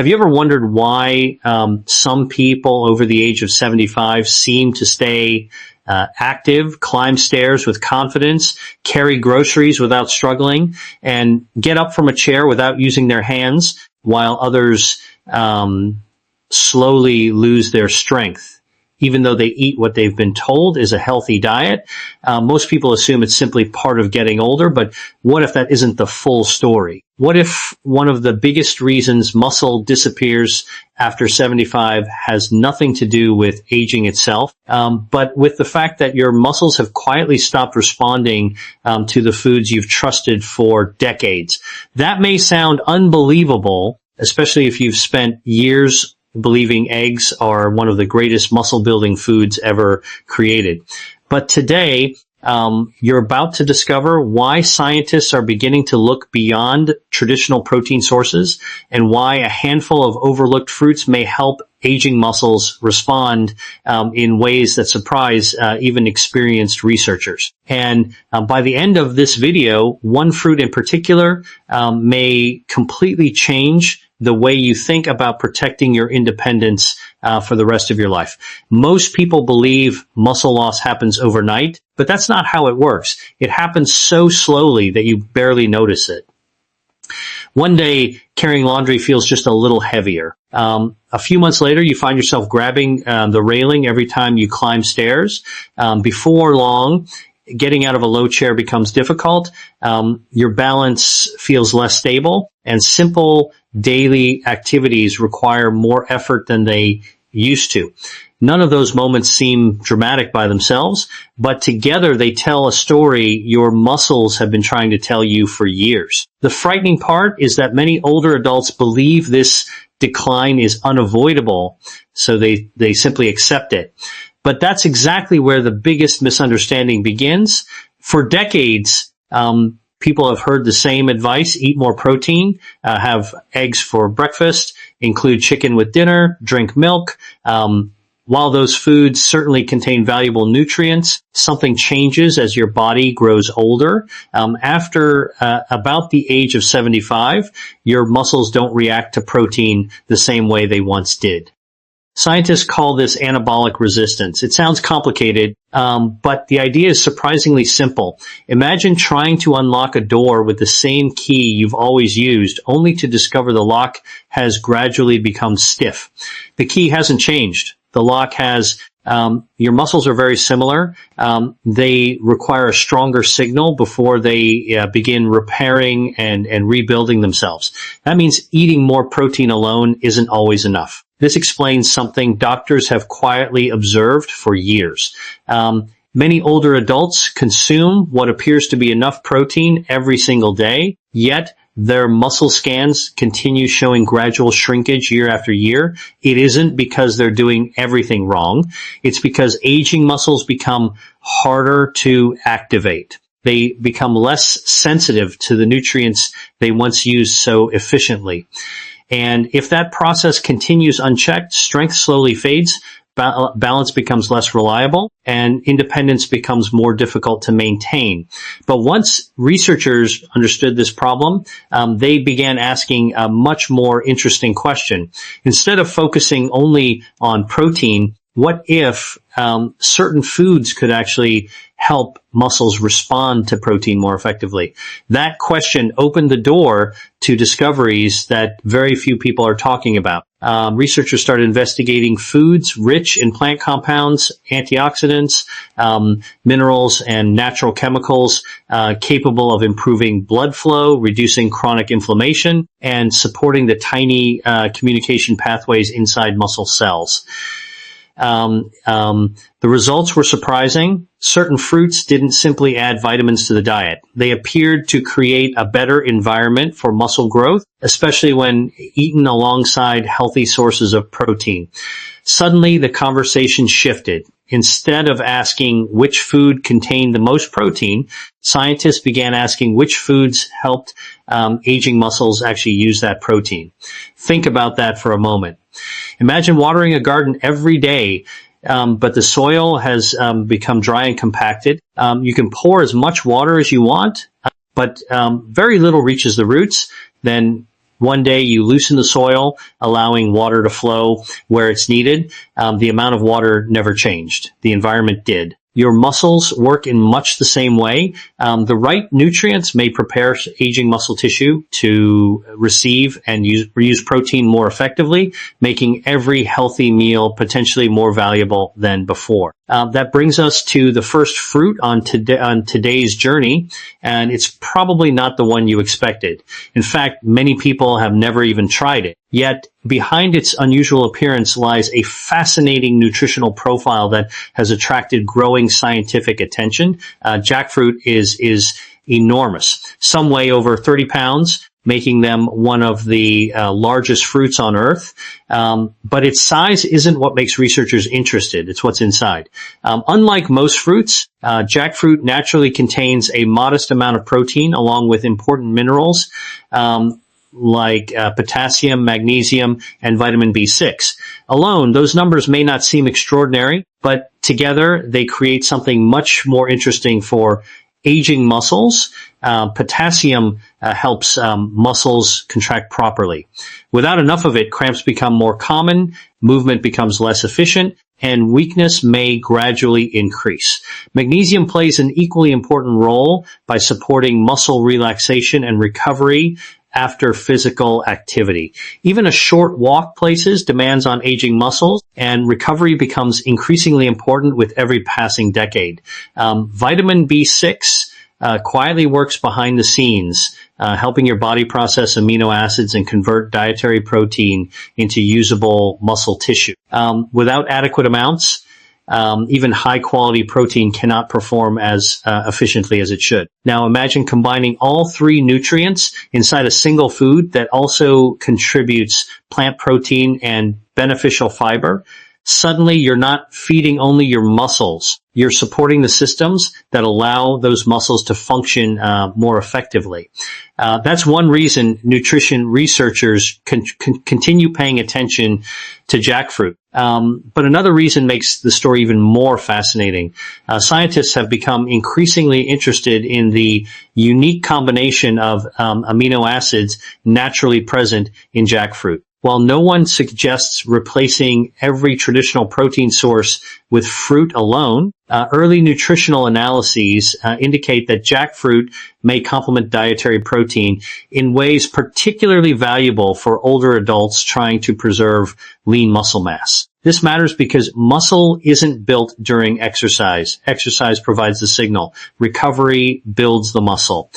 Have you ever wondered why some people over the age of 75 seem to stay active, climb stairs with confidence, carry groceries without struggling, and get up from a chair without using their hands, while others slowly lose their strength? Even though they eat what they've been told is a healthy diet, most people assume it's simply part of getting older, but what if that isn't the full story? What if one of the biggest reasons muscle disappears after 75 has nothing to do with aging itself, but with the fact that your muscles have quietly stopped responding to the foods you've trusted for decades? That may sound unbelievable, especially if you've spent years believing eggs are one of the greatest muscle building foods ever created. But today, you're about to discover why scientists are beginning to look beyond traditional protein sources, and why a handful of overlooked fruits may help aging muscles respond in ways that surprise even experienced researchers. And by the end of this video, one fruit in particular may completely change the way you think about protecting your independence for the rest of your life. Most people believe muscle loss happens overnight, but that's not how it works. It happens so slowly that you barely notice it. One day, carrying laundry feels just a little heavier. A few months later, you find yourself grabbing the railing every time you climb stairs. Before long, getting out of a low chair becomes difficult. Your balance feels less stable, and simple daily activities require more effort than they used to. None of those moments seem dramatic by themselves, but together they tell a story your muscles have been trying to tell you for years. The frightening part is that many older adults believe this decline is unavoidable, so they simply accept it. But that's exactly where the biggest misunderstanding begins. For decades, people have heard the same advice: eat more protein, have eggs for breakfast, include chicken with dinner, drink milk. While those foods certainly contain valuable nutrients, something changes as your body grows older. After about the age of 75, your muscles don't react to protein the same way they once did. Scientists call this anabolic resistance. It sounds complicated, but the idea is surprisingly simple. Imagine trying to unlock a door with the same key you've always used, only to discover the lock has gradually become stiff. The key hasn't changed. The lock has. Your muscles are very similar. They require a stronger signal before they begin repairing and rebuilding themselves. That means eating more protein alone isn't always enough. This explains something doctors have quietly observed for years. Many older adults consume what appears to be enough protein every single day, yet their muscle scans continue showing gradual shrinkage year after year. It isn't because they're doing everything wrong. It's because aging muscles become harder to activate. They become less sensitive to the nutrients they once used so efficiently. And if that process continues unchecked, strength slowly fades, balance becomes less reliable, and independence becomes more difficult to maintain. But once researchers understood this problem, they began asking a much more interesting question. Instead of focusing only on protein, what if certain foods could actually help muscles respond to protein more effectively? That question opened the door to discoveries that very few people are talking about. Researchers started investigating foods rich in plant compounds, antioxidants, minerals, and natural chemicals capable of improving blood flow, reducing chronic inflammation, and supporting the tiny communication pathways inside muscle cells. The results were surprising. Certain fruits didn't simply add vitamins to the diet. They appeared to create a better environment for muscle growth, especially when eaten alongside healthy sources of protein. Suddenly, the conversation shifted. Instead of asking which food contained the most protein, scientists began asking which foods helped aging muscles actually use that protein. Think about that for a moment. Imagine watering a garden every day, but the soil has become dry and compacted. You can pour as much water as you want, but very little reaches the roots. Then One day you loosen the soil, allowing water to flow where it's needed. The amount of water never changed. The environment did. Your muscles work in much the same way. The right nutrients may prepare aging muscle tissue to receive and reuse protein more effectively, making every healthy meal potentially more valuable than before. That brings us to the first fruit on today's journey, and it's probably not the one you expected. In fact, many people have never even tried it. Yet, behind its unusual appearance lies a fascinating nutritional profile that has attracted growing scientific attention. Jackfruit is enormous. Some weigh over 30 pounds, making them one of the largest fruits on Earth. But its size isn't what makes researchers interested. It's what's inside. Unlike most fruits, jackfruit naturally contains a modest amount of protein along with important minerals, like potassium, magnesium, and vitamin B6. Alone, those numbers may not seem extraordinary, but together they create something much more interesting for aging muscles. Potassium helps muscles contract properly. Without enough of it, cramps become more common, movement becomes less efficient, and weakness may gradually increase. Magnesium plays an equally important role by supporting muscle relaxation and recovery after physical activity. Even a short walk places demands on aging muscles, and recovery becomes increasingly important with every passing decade. Vitamin B6 quietly works behind the scenes, helping your body process amino acids and convert dietary protein into usable muscle tissue. Without adequate amounts, even high-quality protein cannot perform as efficiently as it should. Now imagine combining all three nutrients inside a single food that also contributes plant protein and beneficial fiber. Suddenly, you're not feeding only your muscles. You're supporting the systems that allow those muscles to function more effectively. That's one reason nutrition researchers continue paying attention to jackfruit. But another reason makes the story even more fascinating. Scientists have become increasingly interested in the unique combination of amino acids naturally present in jackfruit. While no one suggests replacing every traditional protein source with fruit alone, early nutritional analyses indicate that jackfruit may complement dietary protein in ways particularly valuable for older adults trying to preserve lean muscle mass. This matters because muscle isn't built during exercise. Exercise provides the signal. Recovery builds the muscle.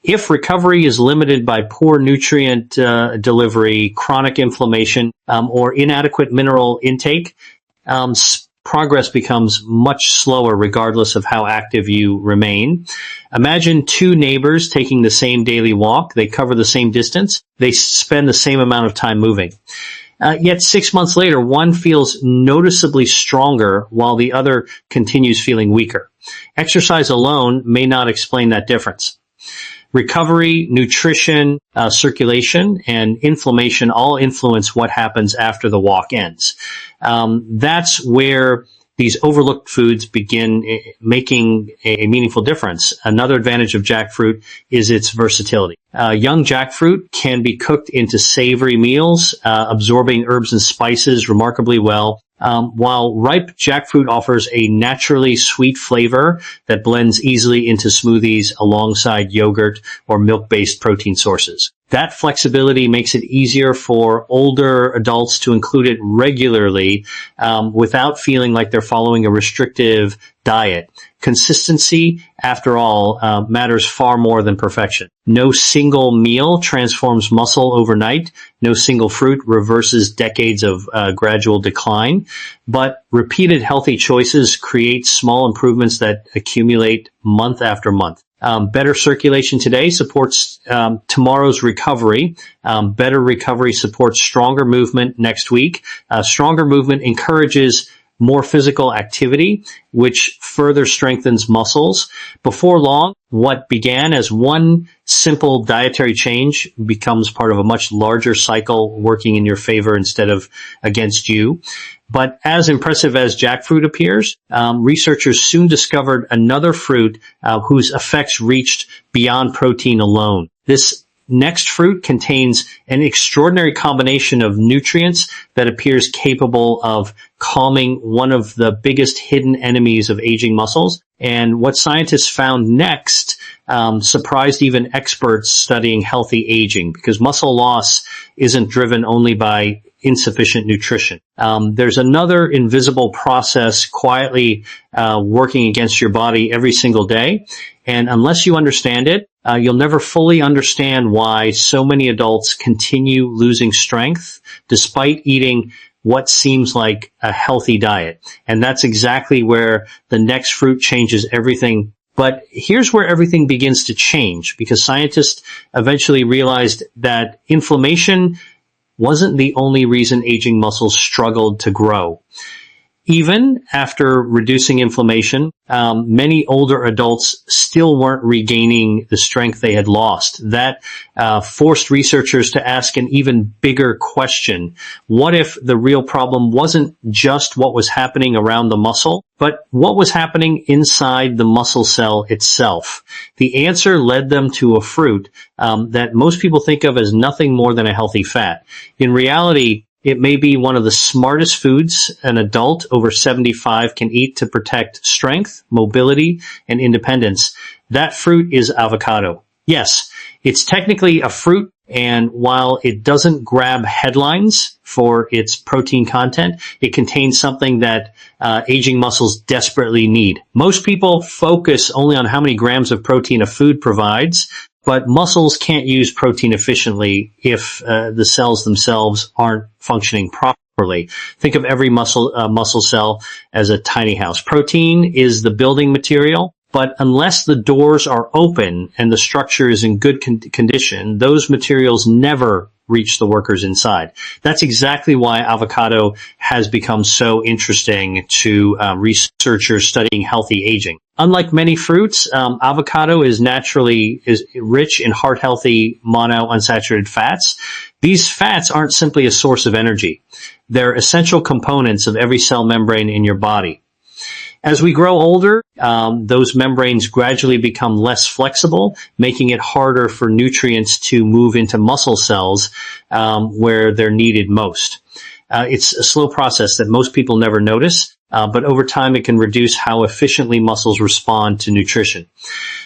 If recovery is limited by poor nutrient delivery, chronic inflammation, or inadequate mineral intake, progress becomes much slower regardless of how active you remain. Imagine two neighbors taking the same daily walk. They cover the same distance. They spend the same amount of time moving. Yet 6 months later, one feels noticeably stronger while the other continues feeling weaker. Exercise alone may not explain that difference. Recovery, nutrition, circulation, and inflammation all influence what happens after the walk ends. That's where these overlooked foods begin making a meaningful difference. Another advantage of jackfruit is its versatility. Young jackfruit can be cooked into savory meals, absorbing herbs and spices remarkably well. While ripe jackfruit offers a naturally sweet flavor that blends easily into smoothies alongside yogurt or milk-based protein sources. That flexibility makes it easier for older adults to include it regularly without feeling like they're following a restrictive diet. Consistency, after all, matters far more than perfection. No single meal transforms muscle overnight. No single fruit reverses decades of gradual decline. But repeated healthy choices create small improvements that accumulate month after month. Better circulation today supports tomorrow's recovery. Better recovery supports stronger movement next week. Stronger movement encourages more physical activity, which further strengthens muscles. Before long, what began as one simple dietary change becomes part of a much larger cycle working in your favor instead of against you. But as impressive as jackfruit appears, researchers soon discovered another fruit whose effects reached beyond protein alone. This next fruit contains an extraordinary combination of nutrients that appears capable of calming one of the biggest hidden enemies of aging muscles. And what scientists found next surprised even experts studying healthy aging, because muscle loss isn't driven only by insufficient nutrition. There's another invisible process quietly working against your body every single day. And unless you understand it, you'll never fully understand why so many adults continue losing strength despite eating what seems like a healthy diet. And that's exactly where the next fruit changes everything. But here's where everything begins to change, because scientists eventually realized that inflammation wasn't the only reason aging muscles struggled to grow. Even after reducing inflammation, many older adults still weren't regaining the strength they had lost. That forced researchers to ask an even bigger question. What if the real problem wasn't just what was happening around the muscle, but what was happening inside the muscle cell itself? The answer led them to a fruit that most people think of as nothing more than a healthy fat. In reality, it may be one of the smartest foods an adult over 75 can eat to protect strength, mobility, and independence. That fruit is avocado. Yes, it's technically a fruit, and while it doesn't grab headlines for its protein content, it contains something that aging muscles desperately need. Most people focus only on how many grams of protein a food provides, but muscles can't use protein efficiently if the cells themselves aren't functioning properly. Think of every muscle cell as a tiny house. Protein is the building material, but unless the doors are open and the structure is in good condition, those materials never reach the workers inside. That's exactly why avocado has become so interesting to researchers studying healthy aging. Unlike many fruits, avocado is rich in heart-healthy monounsaturated fats. These fats aren't simply a source of energy. They're essential components of every cell membrane in your body. As we grow older, those membranes gradually become less flexible, making it harder for nutrients to move into muscle cells where they're needed most. It's a slow process that most people never notice, but over time it can reduce how efficiently muscles respond to nutrition.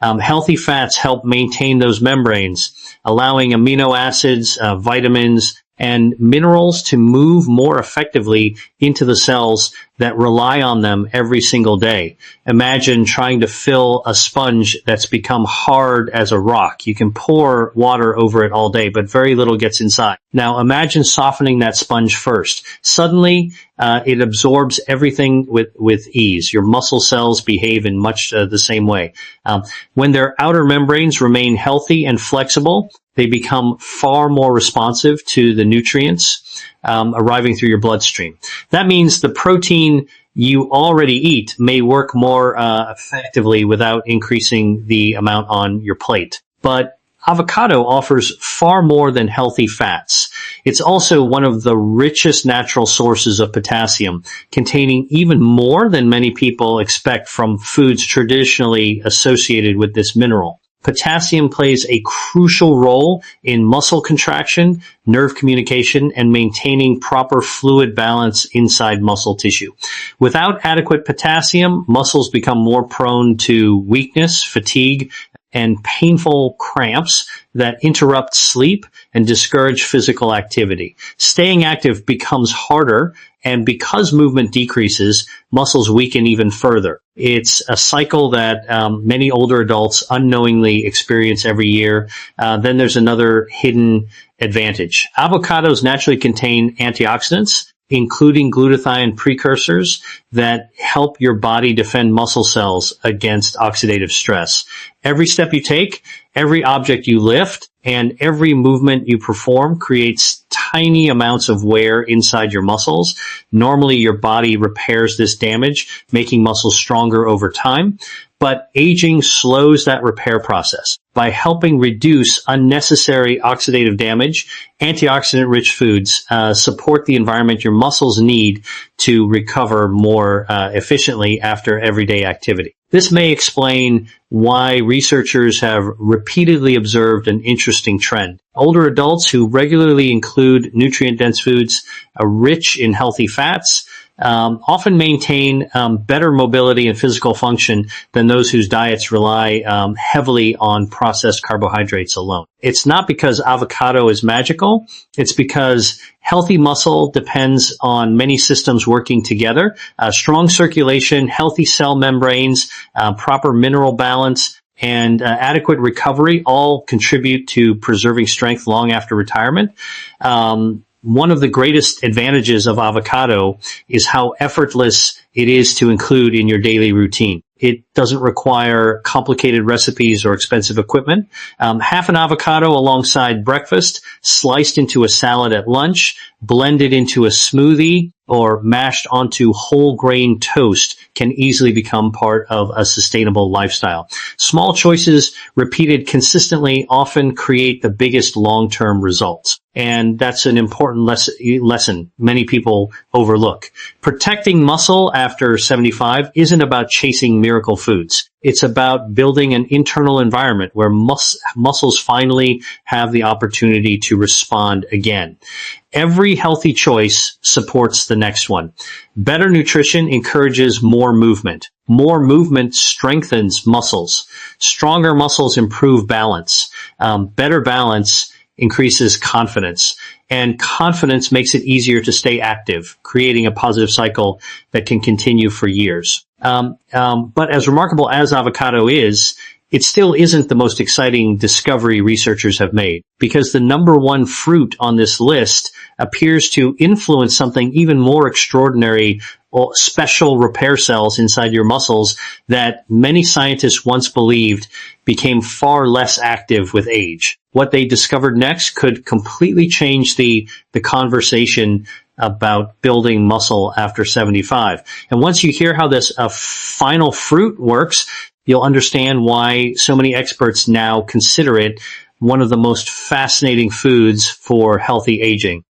Healthy fats help maintain those membranes, allowing amino acids, vitamins, and minerals to move more effectively into the cells that rely on them every single day. Imagine trying to fill a sponge that's become hard as a rock. You can pour water over it all day, but very little gets inside. Now imagine softening that sponge first. Suddenly, it absorbs everything with ease. Your muscle cells behave in much the same way. When their outer membranes remain healthy and flexible, they become far more responsive to the nutrients arriving through your bloodstream. That means the protein you already eat may work more effectively without increasing the amount on your plate. But avocado offers far more than healthy fats. It's also one of the richest natural sources of potassium, containing even more than many people expect from foods traditionally associated with this mineral. Potassium plays a crucial role in muscle contraction, nerve communication, and maintaining proper fluid balance inside muscle tissue. Without adequate potassium, muscles become more prone to weakness, fatigue, and painful cramps that interrupt sleep and discourage physical activity. Staying active becomes harder, and because movement decreases, muscles weaken even further. It's a cycle that many older adults unknowingly experience every year. Then there's another hidden advantage. Avocados naturally contain antioxidants, including glutathione precursors that help your body defend muscle cells against oxidative stress. Every step you take, every object you lift, and every movement you perform creates tiny amounts of wear inside your muscles. Normally, your body repairs this damage, making muscles stronger over time. But aging slows that repair process. By helping reduce unnecessary oxidative damage, antioxidant-rich foods support the environment your muscles need to recover more efficiently after everyday activity. This may explain why researchers have repeatedly observed an interesting trend. Older adults who regularly include nutrient-dense foods rich in healthy fats often maintain better mobility and physical function than those whose diets rely heavily on processed carbohydrates alone. It's not because avocado is magical. It's because healthy muscle depends on many systems working together. Strong circulation, healthy cell membranes, proper mineral balance, and adequate recovery all contribute to preserving strength long after retirement. One of the greatest advantages of avocado is how effortless it is to include in your daily routine. It doesn't require complicated recipes or expensive equipment. Half an avocado alongside breakfast, sliced into a salad at lunch, blended into a smoothie, or mashed onto whole grain toast can easily become part of a sustainable lifestyle. Small choices repeated consistently often create the biggest long-term results. And that's an important lesson many people overlook. Protecting muscle after 75 isn't about chasing miracle foods. It's about building an internal environment where muscles finally have the opportunity to respond again. Every healthy choice supports the next one. Better nutrition encourages more movement. More movement strengthens muscles. Stronger muscles improve balance. Better balance increases confidence. And confidence makes it easier to stay active, creating a positive cycle that can continue for years. But as remarkable as avocado is, it still isn't the most exciting discovery researchers have made, because the number one fruit on this list appears to influence something even more extraordinary, or special repair cells inside your muscles that many scientists once believed became far less active with age. What they discovered next could completely change the conversation about building muscle after 75. And once you hear how this final fruit works, you'll understand why so many experts now consider it one of the most fascinating foods for healthy aging.